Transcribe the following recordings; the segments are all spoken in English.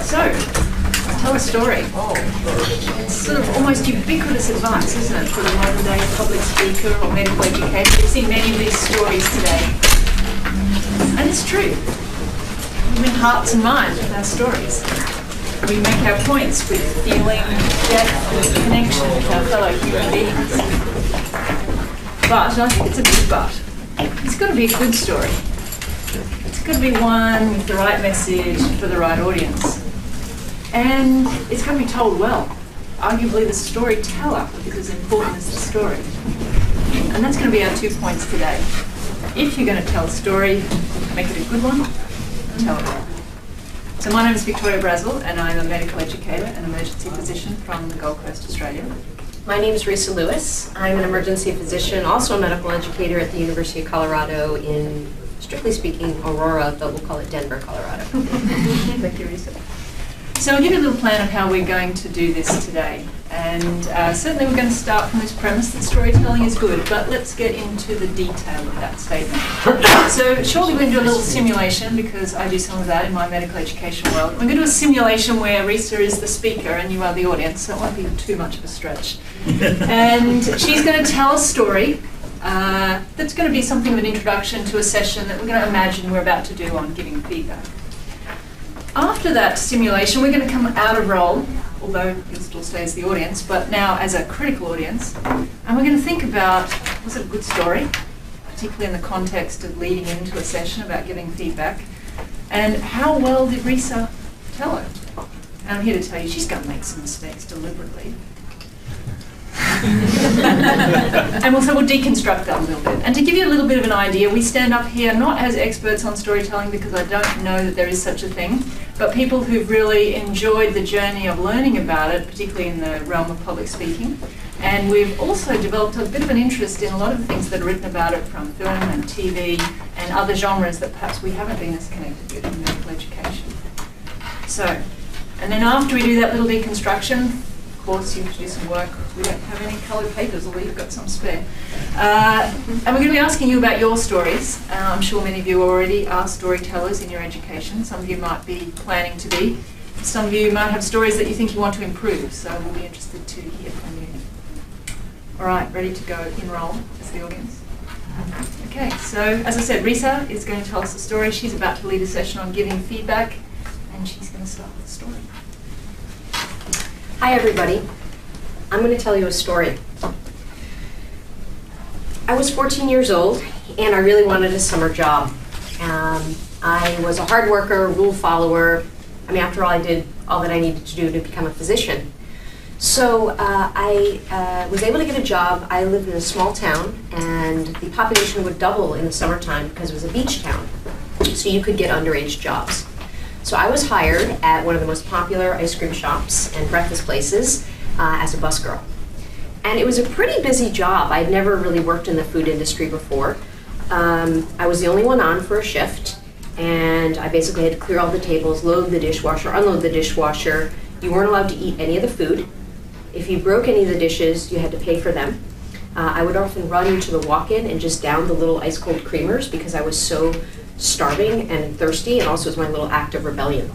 So, tell a story. It's sort of almost ubiquitous advice, isn't it, for the modern day public speaker or medical educator? We've seen many of these stories today. And it's true. We win hearts and minds with our stories. We make our points with feeling, depth, and connection with our fellow human beings. But, and I think it's a big but, it's got to be a good story. It's got to be one with the right message for the right audience. And it's got to be told well. Arguably the storyteller is as important as the story. And that's going to be our 2 points today. If you're going to tell a story, make it a good one, tell it well. So my name is Victoria Brazel, and I'm a medical educator and emergency physician from the Gold Coast, Australia. My name is Resa Lewiss. I'm an emergency physician, also a medical educator at the University of Colorado in, strictly speaking, Aurora, but we'll call it Denver, Colorado. Thank you, Resa. So I'll give you a little plan of how we're going to do this today. And certainly we're going to start from this premise that storytelling is good, but let's get into the detail of that statement. So shortly we're going to do a little simulation, because I do some of that in my medical education world. We're going to do a simulation where Resa is the speaker and you are the audience, so it won't be too much of a stretch. And she's going to tell a story that's going to be something of an introduction to a session that we're going to imagine we're about to do on giving feedback. After that simulation, we're going to come out of role, although you'll still stay as the audience, but now as a critical audience. And we're going to think about, was it a good story, particularly in the context of leading into a session about giving feedback, and how well did Resa tell it? And I'm here to tell you, she's going to make some mistakes deliberately. And we'll deconstruct that a little bit. And to give you a little bit of an idea, we stand up here not as experts on storytelling, because I don't know that there is such a thing, but people who've really enjoyed the journey of learning about it, particularly in the realm of public speaking. And we've also developed a bit of an interest in a lot of the things that are written about it from film and TV and other genres that perhaps we haven't been as connected with in medical education. So, and then after we do that little deconstruction, of course, you have to do some work. We don't have any coloured papers, although you've got some spare. And we're going to be asking you about your stories. I'm sure many of you already are storytellers in your education. Some of you might be planning to be. Some of you might have stories that you think you want to improve, so we'll be interested to hear from you. All right, ready to go in role as the audience? Okay, so as I said, Resa is going to tell us a story. She's about to lead a session on giving feedback, and she's going to start with a story. Hi, everybody. I'm going to tell you a story. I was 14 years old, and I really wanted a summer job. I was a hard worker, rule follower. I mean, after all, I did all that I needed to do to become a physician. So I was able to get a job. I lived in a small town, and the population would double in the summertime because it was a beach town. So you could get underage jobs. So I was hired at one of the most popular ice cream shops and breakfast places as a busgirl. And it was a pretty busy job. I'd never really worked in the food industry before. I was the only one on for a shift, and I basically had to clear all the tables, load the dishwasher, unload the dishwasher. You weren't allowed to eat any of the food. If you broke any of the dishes, you had to pay for them. I would often run to the walk-in and just down the little ice-cold creamers because I was so starving and thirsty, and also as my little act of rebellion.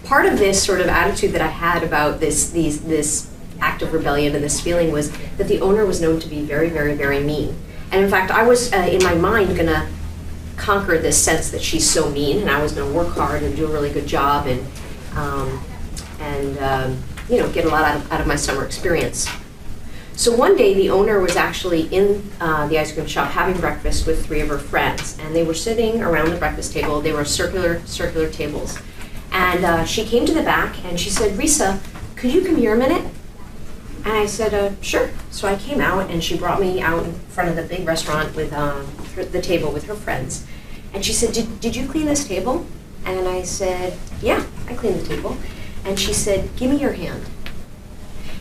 Part of this sort of attitude that I had about this act of rebellion and this feeling was that the owner was known to be very, very, very mean. And in fact, I was in my mind going to conquer this sense that she's so mean, and I was going to work hard and do a really good job and get a lot out of my summer experience. So one day, the owner was actually in the ice cream shop having breakfast with 3 of her friends, and they were sitting around the breakfast table. They were circular tables. And she came to the back, and she said, "Resa, could you come here a minute?" And I said, "Sure." So I came out, and she brought me out in front of the big restaurant with the table with her friends. And she said, Did you clean this table? And I said, "Yeah, I cleaned the table." And she said, "Give me your hand."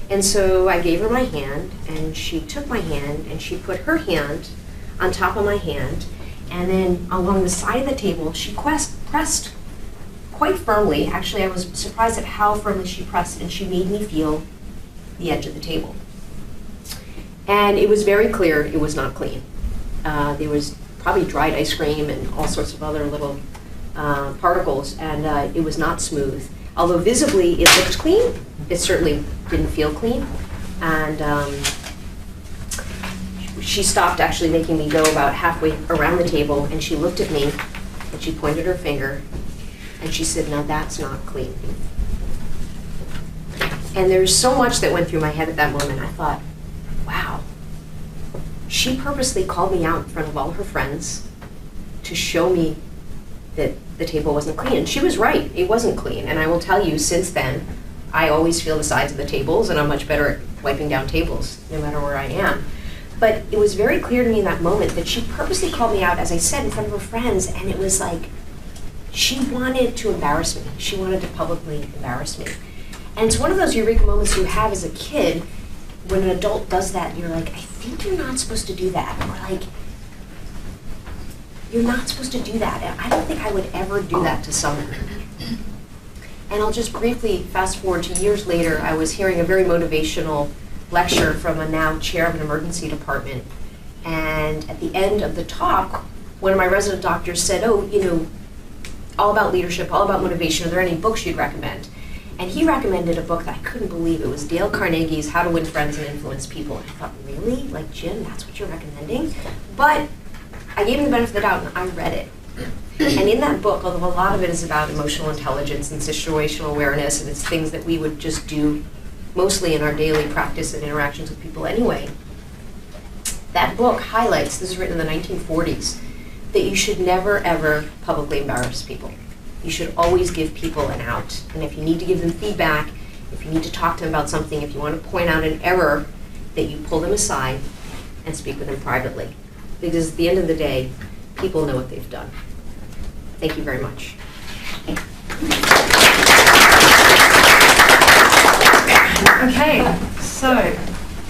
And so I gave her my hand, and she took my hand, and she put her hand on top of my hand, and then along the side of the table, she pressed quite firmly. Actually, I was surprised at how firmly she pressed, and she made me feel the edge of the table. And it was very clear it was not clean. There was probably dried ice cream and all sorts of other little particles, and it was not smooth. Although visibly it looked clean, it certainly didn't feel clean. And she stopped actually making me go about halfway around the table, and she looked at me, and she pointed her finger, and she said, "Now that's not clean." And there's so much that went through my head at that moment. I thought, wow, she purposely called me out in front of all her friends to show me that the table wasn't clean. And she was right, it wasn't clean. And I will tell you, since then, I always feel the sides of the tables, and I'm much better at wiping down tables, no matter where I am. But it was very clear to me in that moment that she purposely called me out, as I said, in front of her friends, and it was like, she wanted to embarrass me. She wanted to publicly embarrass me. And it's one of those eureka moments you have as a kid, when an adult does that, you're like, I think you're not supposed to do that. Or like, you're not supposed to do that. And I don't think I would ever do that to someone. And I'll just briefly fast forward to years later. I was hearing a very motivational lecture from a now chair of an emergency department. And at the end of the talk, one of my resident doctors said, "Oh, you know, all about leadership, all about motivation. Are there any books you'd recommend?" And he recommended a book that I couldn't believe. It was Dale Carnegie's How to Win Friends and Influence People. And I thought, really? Like, Jim, that's what you're recommending? But I gave him the benefit of the doubt, and I read it. And in that book, although a lot of it is about emotional intelligence and situational awareness, and it's things that we would just do mostly in our daily practice and interactions with people anyway, that book highlights, this is written in the 1940s, that you should never, ever publicly embarrass people. You should always give people an out. And if you need to give them feedback, if you need to talk to them about something, if you want to point out an error, that you pull them aside and speak with them privately. Because at the end of the day, people know what they've done. Thank you very much. Okay, so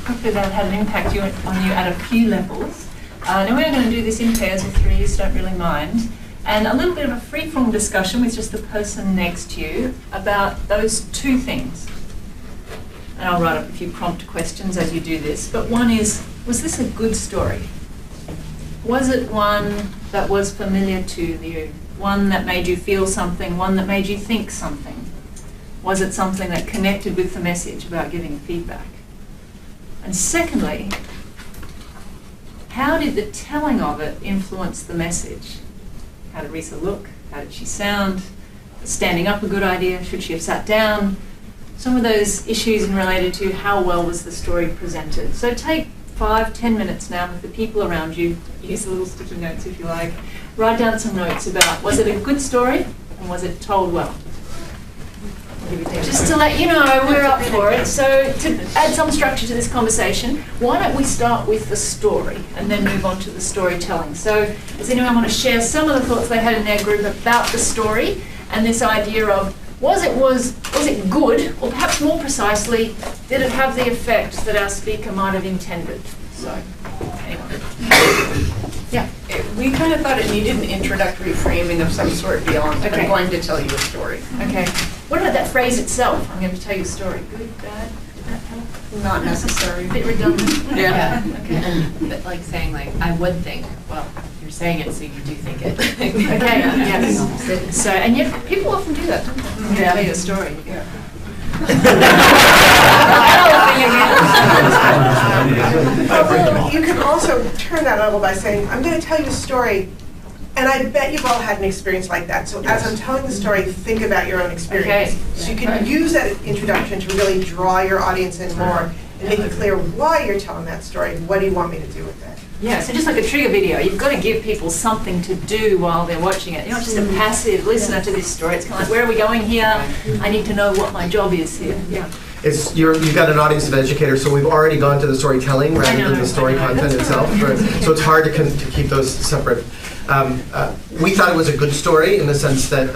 hopefully that had an impact on you at a few levels. Now we're going to do this in pairs of three, so don't really mind. And a little bit of a free-form discussion with just the person next to you about those two things. And I'll write up a few prompt questions as you do this. But one is, was this a good story? Was it one that was familiar to you? One that made you feel something? One that made you think something? Was it something that connected with the message about giving feedback? And secondly, how did the telling of it influence the message? How did Resa look? How did she sound? Was standing up a good idea? Should she have sat down? Some of those issues related to how well was the story presented. So take 5-10 minutes now with the people around you. Use the little sticky notes if you like. Write down some notes about, was it a good story and was it told well? Just to let you know, we're up for it. So to add some structure to this conversation, why don't we start with the story and then move on to the storytelling. So does anyone want to share some of the thoughts they had in their group about the story and this idea of was it good, or perhaps more precisely, did it have the effect that our speaker might have intended? So, anyone? Yeah. We kind of thought it needed an introductory framing of some sort beyond, Okay. I'm going to tell you a story. Okay. What about that phrase itself? I'm going to tell you a story. Good, bad, did that help? Not necessary. A bit redundant. Yeah. Okay. But like saying like, I would think, well, you're saying it so you do think it. Okay, yes. So, and yet people often do that, don't they? When they tell you a story. Yeah. Well, you can also turn that level by saying, I'm going to tell you a story, and I bet you've all had an experience like that. So as I'm telling the story, think about your own experience. Okay. So you can use that introduction to really draw your audience in more and make it clear why you're telling that story. What do you want me to do with that? Yeah, so just like a trigger video, you've got to give people something to do while they're watching it. You're not just a passive listener to this story. It's kind of like, where are we going here? I need to know what my job is here. Yeah. You've got an audience of educators, so we've already gone to the storytelling rather than the story content itself. Right? So it's hard to keep those separate. We thought it was a good story in the sense that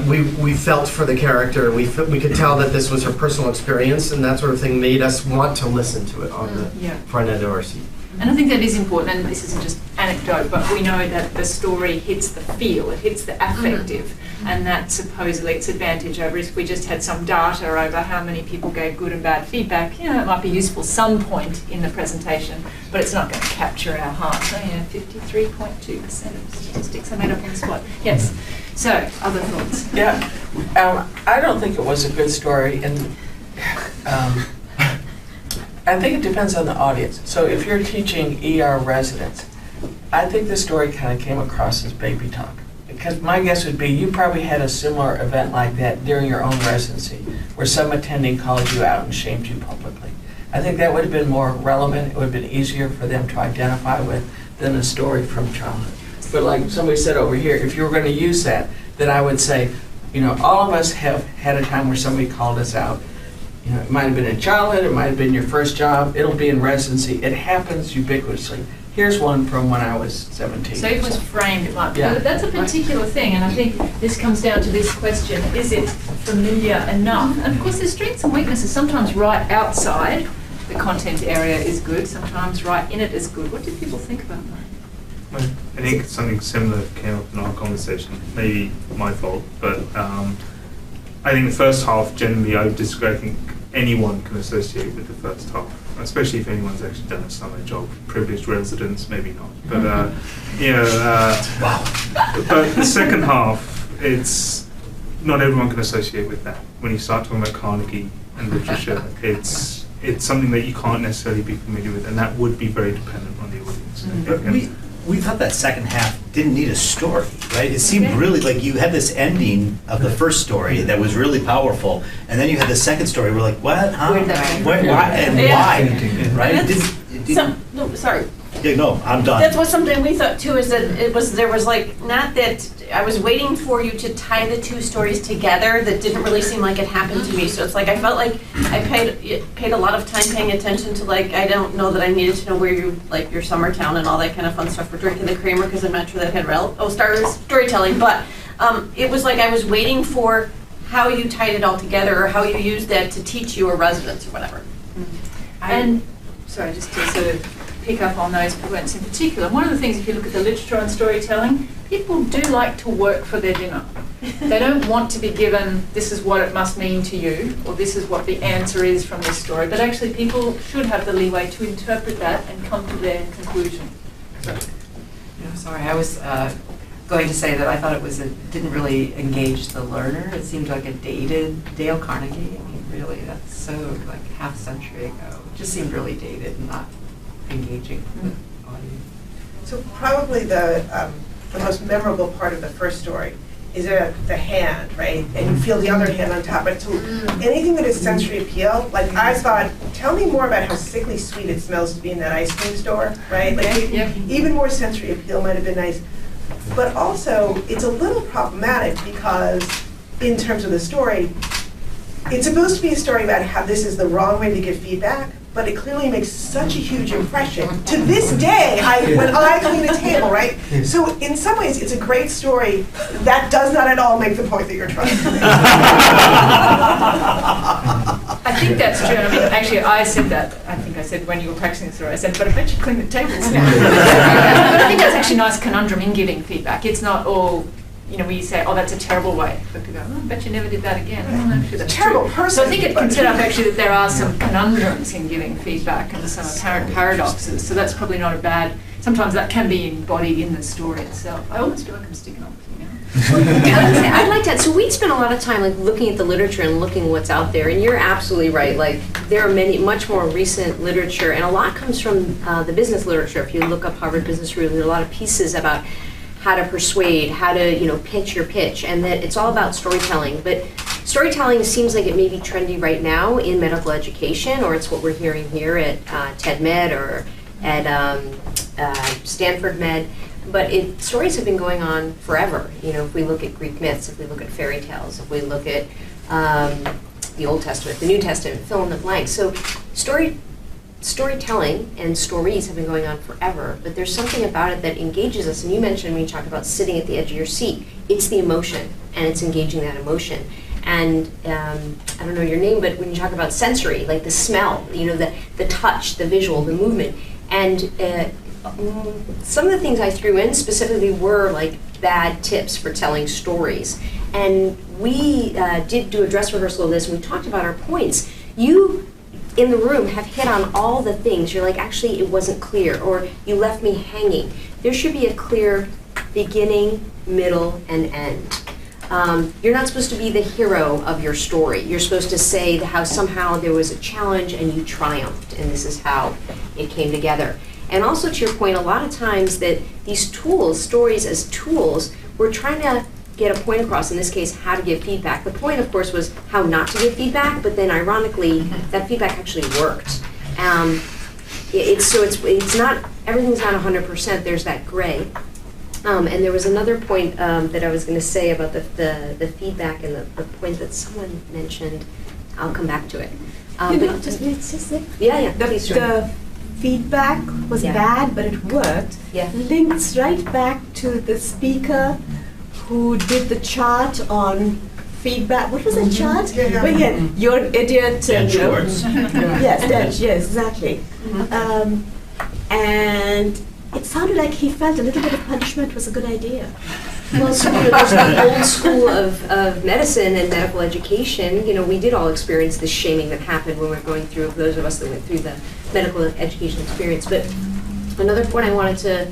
we felt for the character. We could tell that this was her personal experience, and that sort of thing made us want to listen to it on the front end of our seat. And I think that is important, and this isn't just anecdote, but we know that the story hits the feel, it hits the affective, and that supposedly its advantage over if we just had some data over how many people gave good and bad feedback. It might be useful some point in the presentation, but it's not going to capture our hearts. 53.2% of statistics I made up on the spot. Yes. So, other thoughts? Yeah, I don't think it was a good story, and I think it depends on the audience. So if you're teaching ER residents, I think the story kind of came across as baby talk. Because my guess would be you probably had a similar event like that during your own residency, where some attending called you out and shamed you publicly. I think that would have been more relevant, it would have been easier for them to identify with than a story from childhood. But like somebody said over here, if you were going to use that, then I would say, all of us have had a time where somebody called us out. It might have been in childhood, it might have been your first job, it'll be in residency. It happens ubiquitously. Here's one from when I was 17. So it was framed, it might be. Yeah. But that's a particular thing, and I think this comes down to this question, is it familiar enough? And of course there's strengths and weaknesses. Sometimes right outside the content area is good, sometimes right in it is good. What do people think about that? I think something similar came up in our conversation, maybe my fault, but I think the first half, generally, I disagree. I think anyone can associate with the first half, especially if anyone's actually done a summer job. Privileged residents, maybe not. But, but the second half, it's not everyone can associate with that. When you start talking about Carnegie and literature, it's something that you can't necessarily be familiar with, and that would be very dependent on the audience. But we thought that second half didn't need a story, right? It seemed really like you had this ending of the first story that was really powerful, and then you had the second story. We're like, what? Huh? Why? And why? Right? Sorry. Yeah, no, I'm done. That's what something we thought too, is that there was like, not that I was waiting for you to tie the two stories together. That didn't really seem like it happened to me. So it's like I felt like I paid a lot of time paying attention to, like, I don't know that I needed to know where you, like, your summer town and all that kind of fun stuff. We're drinking the Kramer because I'm not sure that had storytelling, but it was like I was waiting for how you tied it all together or how you used that to teach your residents or whatever. And sorry, just to sort of pick up on those points in particular. One of the things, if you look at the literature on storytelling, people do like to work for their dinner. They don't want to be given, this is what it must mean to you, or this is what the answer is from this story, but actually people should have the leeway to interpret that and come to their conclusion. Sorry, I was going to say that I thought it didn't really engage the learner. It seemed like a dated Dale Carnegie. I mean, really, that's so like half a century ago. It just seemed really dated and not engaging the audience. So probably the most memorable part of the first story is the hand, right? And you feel the other hand on top of it. So anything that is sensory appeal, like I thought, tell me more about how sickly sweet it smells to be in that ice cream store, right? Like even more sensory appeal might have been nice. But also, it's a little problematic because in terms of the story, it's supposed to be a story about how this is the wrong way to give feedback, but it clearly makes such a huge impression. To this day, when I clean a table, right? So in some ways, it's a great story that does not at all make the point that you're trying to make. I think that's true. I mean, actually, I said that. I think I said when you were practicing the story, I said, but I bet you clean the tables now. But I think that's actually a nice conundrum in giving feedback. It's not all, where you say, oh, that's a terrible way. But people go, oh, I bet you never did that again. Oh, actually, that's terrible true. person. So I think it can set up actually that there are some conundrums in giving feedback and some apparent paradoxes. So that's probably not a bad, sometimes that can be embodied in the story itself. I almost feel like I'm sticking up with you now. I'd like that. So we spent a lot of time like looking at the literature and looking what's out there, and you're absolutely right. Like there are much more recent literature, and a lot comes from the business literature. If you look up Harvard Business Review, there are a lot of pieces about how to persuade, how to pitch your pitch, and that it's all about storytelling. But storytelling seems like it may be trendy right now in medical education, or it's what we're hearing here at TED Med or at Stanford Med. But stories have been going on forever. If we look at Greek myths, if we look at fairy tales, if we look at the Old Testament, the New Testament, fill in the blank. So storytelling and stories have been going on forever, but there's something about it that engages us. And you mentioned when you talk about sitting at the edge of your seat, it's the emotion, and it's engaging that emotion. And I don't know your name, but when you talk about sensory, like the smell, the touch, the visual, the movement, and some of the things I threw in specifically were like bad tips for telling stories. And we did do a dress rehearsal of this, and we talked about our points. You, in the room, have hit on all the things. You're like, actually, it wasn't clear, or you left me hanging. There should be a clear beginning, middle, and end. You're not supposed to be the hero of your story. You're supposed to say how somehow there was a challenge and you triumphed, and this is how it came together. And also to your point, a lot of times that these tools, stories as tools, we're trying to get a point across, in this case, how to give feedback. The point, of course, was how not to give feedback, but then ironically, that feedback actually worked. It's not, everything's not 100%, there's that gray. And there was another point that I was going to say about the feedback and the point that someone mentioned. I'll come back to it. The feedback was bad, but it worked. Yeah. Links right back to the speaker who did the chart on feedback. What was the chart? You're an idiot. Dan Schwartz. Yes, exactly. And it sounded like he felt a little bit of punishment was a good idea. Well, so there's the old school of medicine and medical education. We did all experience the shaming that happened when we were going through, those of us that went through the medical education experience. But another point I wanted to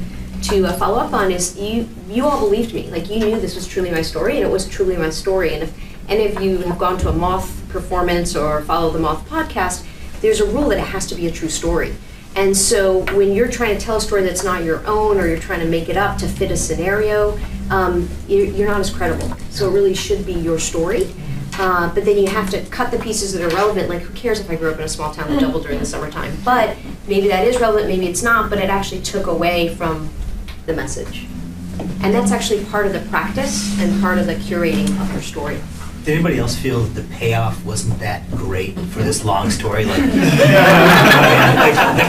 follow up on is you all believed me. Like, you knew this was truly my story, and it was truly my story. And if any of you have gone to a Moth performance or follow the Moth podcast, there's a rule that it has to be a true story. And so when you're trying to tell a story that's not your own, or you're trying to make it up to fit a scenario, you're not as credible. So it really should be your story. But then you have to cut the pieces that are relevant. Like, who cares if I grew up in a small town that doubled during the summertime? But maybe that is relevant, maybe it's not, but it actually took away from the message. And that's actually part of the practice and part of the curating of your story. Did anybody else feel that the payoff wasn't that great for this long story? Like, the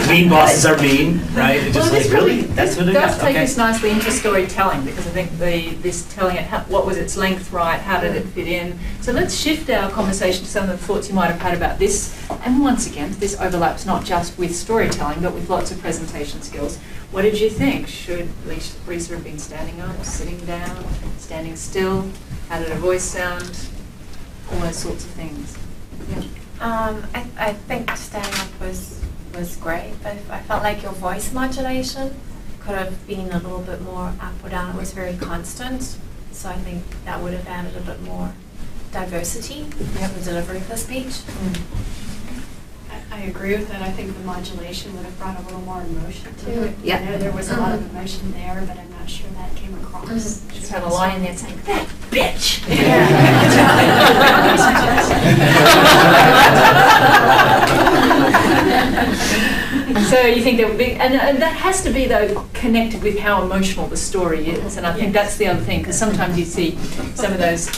mean bosses are mean, right? It's just like, really? That's what it is? Does take us nicely into storytelling, because I think this telling it, what was its length, right? How did it fit in? So let's shift our conversation to some of the thoughts you might have had about this. And once again, this overlaps not just with storytelling, but with lots of presentation skills. What did you think? Should Resa have been standing up, sitting down, standing still? How did her voice sound? All those sorts of things. Yeah. I think standing up was great, but I felt like your voice modulation could have been a little bit more up or down. It was very constant, so I think that would have added a bit more diversity in the delivery of the speech. I agree with that. I think the modulation would have brought a little more emotion to it. Yeah. I know there was a lot of emotion there, but I'm not sure that came across. Just have a line in there saying, "That bitch." So you think there would be, and that has to be, though, connected with how emotional the story is. And I think that's the other thing, because sometimes you see some of those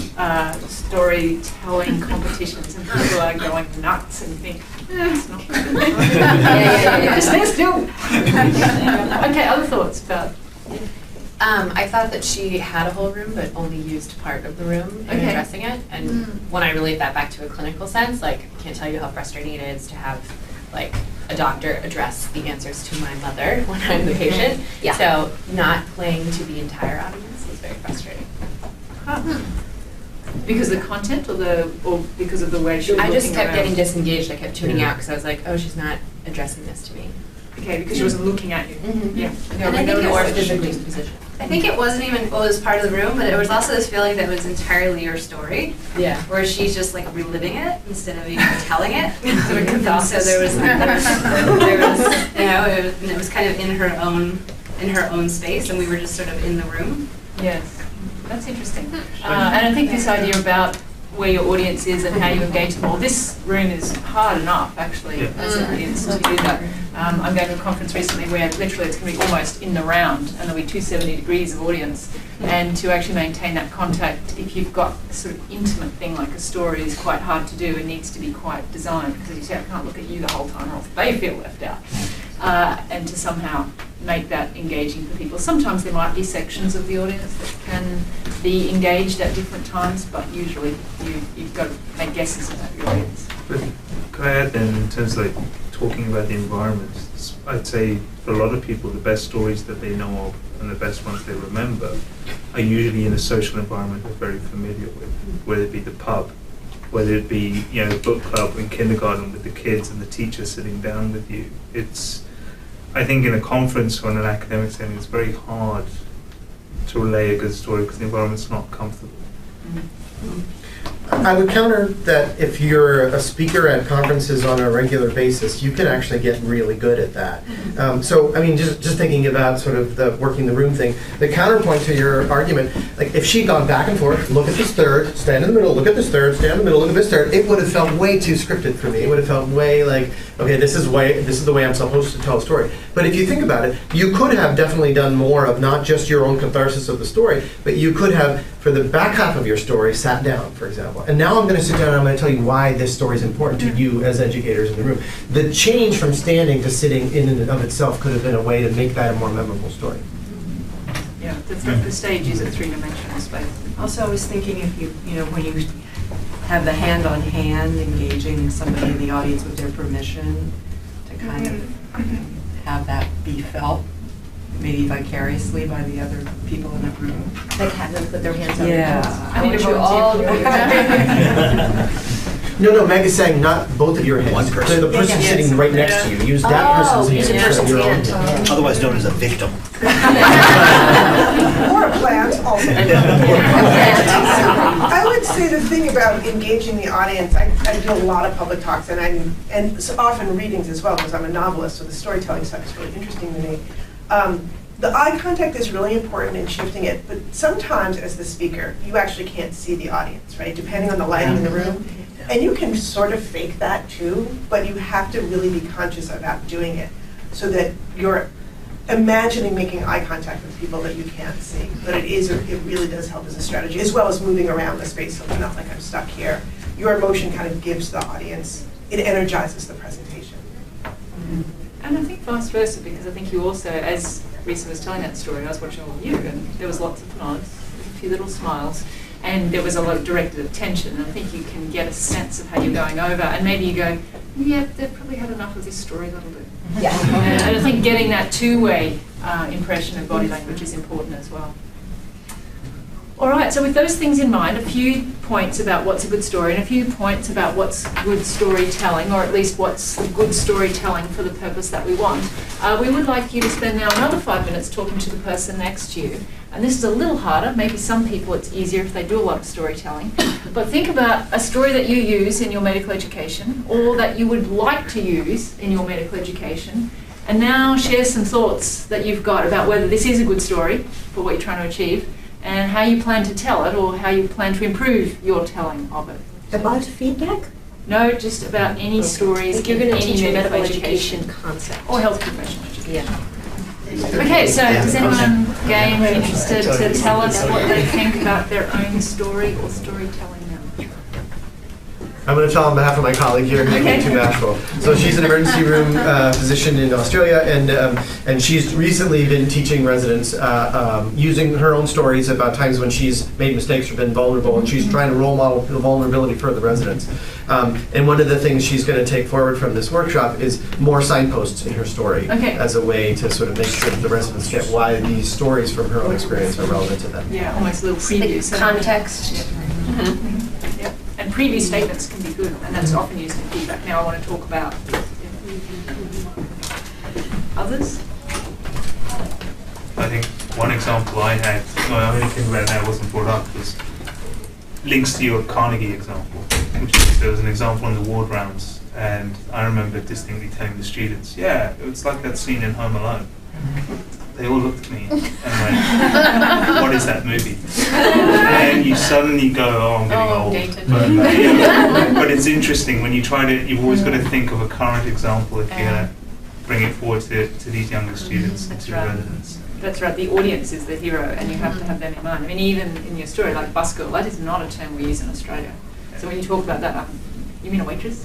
storytelling competitions and people are going nuts and think, it's not good. Just stay still. Okay, other thoughts about? I thought that she had a whole room, but only used part of the room in addressing it. And when I relate that back to a clinical sense, like, I can't tell you how frustrating it is to have, like, a doctor address the answers to my mother when I'm the patient. Yeah. So not playing to the entire audience is very frustrating. Because of the content, or because of the way she was I just looking kept around? getting disengaged. I kept tuning out because I was like, oh, she's not addressing this to me. Okay, because she wasn't looking at you. Yeah. And I think more physically positioned. I think it wasn't even what was part of the room, but it was also this feeling that it was entirely your story. Yeah. Where she's just like reliving it instead of even telling it. Sort of catharsis. So there was, it was kind of in her own space, and we were just sort of in the room. Yes, that's interesting. And I think this idea about where your audience is and how you engage them all. This room is hard enough, actually, as an audience to do that. I'm going to a conference recently where literally it's going to be almost in the round, and there'll be 270 degrees of audience. And to actually maintain that contact, if you've got a sort of intimate thing like a story, is quite hard to do and needs to be quite designed, because you say, I can't look at you the whole time or else they feel left out. And to somehow make that engaging for people. Sometimes there might be sections of the audience that can be engaged at different times, but usually you've got to make guesses about your audience. Could Could I add then, in terms of like talking about the environment, I'd say for a lot of people, the best stories that they know of and the best ones they remember are usually in a social environment they're very familiar with, whether it be the pub, whether it be, you know, book club in kindergarten with the kids and the teacher sitting down with you. It's, I think in a conference or in an academic setting, it's very hard to relay a good story because the environment's not comfortable. I would counter that if you're a speaker at conferences on a regular basis, you can actually get really good at that. So, I mean, just thinking about sort of the working the room thing, the counterpoint to your argument, like if she'd gone back and forth, look at this third, stand in the middle, look at this third, stand in the middle, look at this third, it would have felt way too scripted for me. It would have felt way like, okay, this is the way I'm supposed to tell a story. But if you think about it, you could have definitely done more of not just your own catharsis of the story, but you could have, for the back half of your story, sat down, for example. And now I'm going to sit down and I'm going to tell you why this story is important to you as educators in the room. The change from standing to sitting in and of itself could have been a way to make that a more memorable story. Yeah, the stage is a three-dimensional space. Also, I was thinking if you know, when you have the hand-on-hand engaging somebody in the audience with their permission to kind of have that be felt, maybe vicariously by the other people in the room. Like have them put their hands on their Yeah. chest. I want you all to No, Meg is saying not both of your hands. One person. The person sitting right next to you. Use that person's hand use a instead of person's your own. hand. Otherwise known as a victim. Or a plant, also. I would say the thing about engaging the audience, I do a lot of public talks and so often readings as well, because I'm a novelist, so the storytelling stuff is really interesting to me. The eye contact is really important in shifting it, but sometimes as the speaker, you actually can't see the audience, right? Depending on the lighting in the room. And you can sort of fake that too, but you have to really be conscious about doing it so that you're imagining making eye contact with people that you can't see. But it really does help as a strategy, as well as moving around the space so it's not like I'm stuck here. Your emotion kind of gives the audience, it energizes the presentation. And I think vice versa, because I think you also, as Resa was telling that story, I was watching all of you, and there was lots of nods, a few little smiles, and there was a lot of directed attention, and I think you can get a sense of how you're going over, and maybe you go, yeah, they've probably had enough of this story, that'll do. Yeah. And I think getting that two-way impression of body language is important as well. All right, so with those things in mind, a few points about what's a good story and a few points about what's good storytelling, or at least what's good storytelling for the purpose that we want. We would like you to spend now another 5 minutes talking to the person next to you. And this is a little harder. Maybe some people it's easier if they do a lot of storytelling. But think about a story that you use in your medical education or that you would like to use in your medical education. And now share some thoughts that you've got about whether this is a good story for what you're trying to achieve, and how you plan to tell it, or how you plan to improve your telling of it. About feedback? No, just about any stories If you're going to in teach any a medical medical education education concept. or health professional education. Yeah. Okay, so is anyone game interested to tell us what they think about their own story or storytelling now? I'm going to tell on behalf of my colleague here who's being too bashful. So she's an emergency room physician in Australia, and she's recently been teaching residents using her own stories about times when she's made mistakes or been vulnerable, and she's trying to role model the vulnerability for the residents. And one of the things she's going to take forward from this workshop is more signposts in her story as a way to sort of make sure that the residents get why these stories from her own experience are relevant to them. Yeah, almost little previews. Context. Yeah. Yep. And previous statements can be good, and that's often used in feedback. Now I want to talk about others. I think one example I had, my only thing about that wasn't brought up, was links to your Carnegie example, which is there was an example on the ward rounds, and I remember distinctly telling the students, yeah, it was like that scene in Home Alone. They all looked at me and went, what is that movie? And you suddenly go, oh, I'm getting old. But it's interesting, when you try to, you've always got to think of a current example if you're going to bring it forward to these younger students and to residents. That's right, the audience is the hero, and you have to have them in mind. I mean, even in your story, like busgirl, that is not a term we use in Australia. So when you talk about that, you mean a waitress?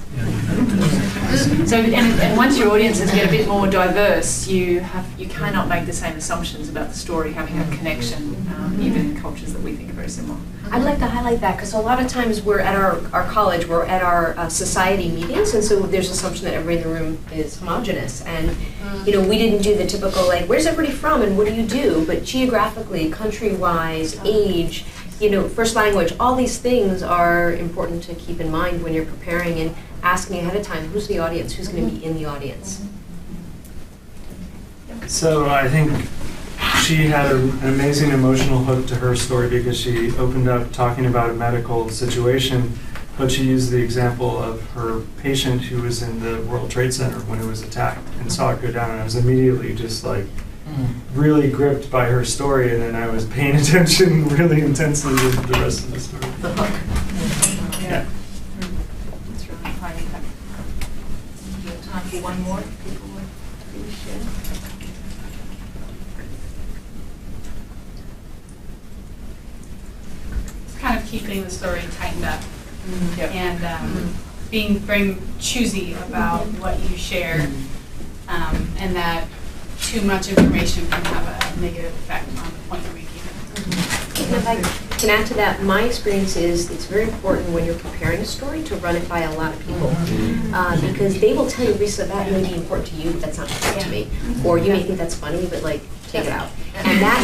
So, and once your audiences get a bit more diverse, you cannot make the same assumptions about the story having a connection, even in cultures that we think are very similar. I'd like to highlight that because a lot of times we're at our college, we're at our society meetings, and so there's assumption that everybody in the room is homogenous. And we didn't do the typical like, where's everybody from and what do you do? But geographically, country-wise, age, first language, all these things are important to keep in mind when you're preparing and asking ahead of time, who's the audience, who's going to be in the audience. So I think she had an amazing emotional hook to her story because she opened up talking about a medical situation, but she used the example of her patient who was in the World Trade Center when it was attacked and saw it go down, and I was immediately just like really gripped by her story, and then I was paying attention really intensely to the rest of the story. The hook. Yeah. That's really high impact. Do you have time for one more? People would really share. Kind of keeping the story tightened up and being very choosy about what you share, and that too much information can have a negative effect on the point you're making. And if I can add to that, my experience is it's very important when you're preparing a story to run it by a lot of people because they will tell you, Resa, that may be important to you, but that's not important to me. Or you may think that's funny, but like, take it out. And that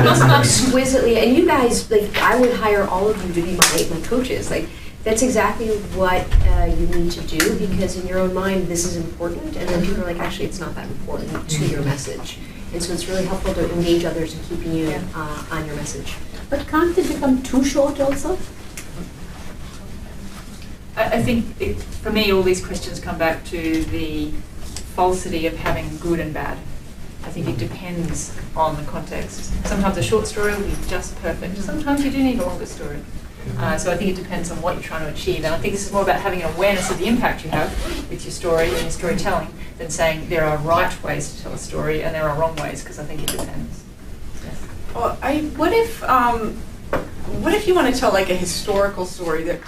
is exquisitely, and you guys, like, I would hire all of you to be my coaches. Like, that's exactly what you need to do because in your own mind, this is important. And then people are like, actually, it's not that important to your message. And so it's really helpful to engage others in keeping you on your message. But can't they become too short also? I think, for me, all these questions come back to the falsity of having good and bad. I think it depends on the context. Sometimes a short story will be just perfect. Sometimes you do need a longer story. So I think it depends on what you're trying to achieve. And I think this is more about having an awareness of the impact you have with your story and your storytelling than saying there are right ways to tell a story and there are wrong ways, because I think it depends. Yes. Well, what if you want to tell like a historical story that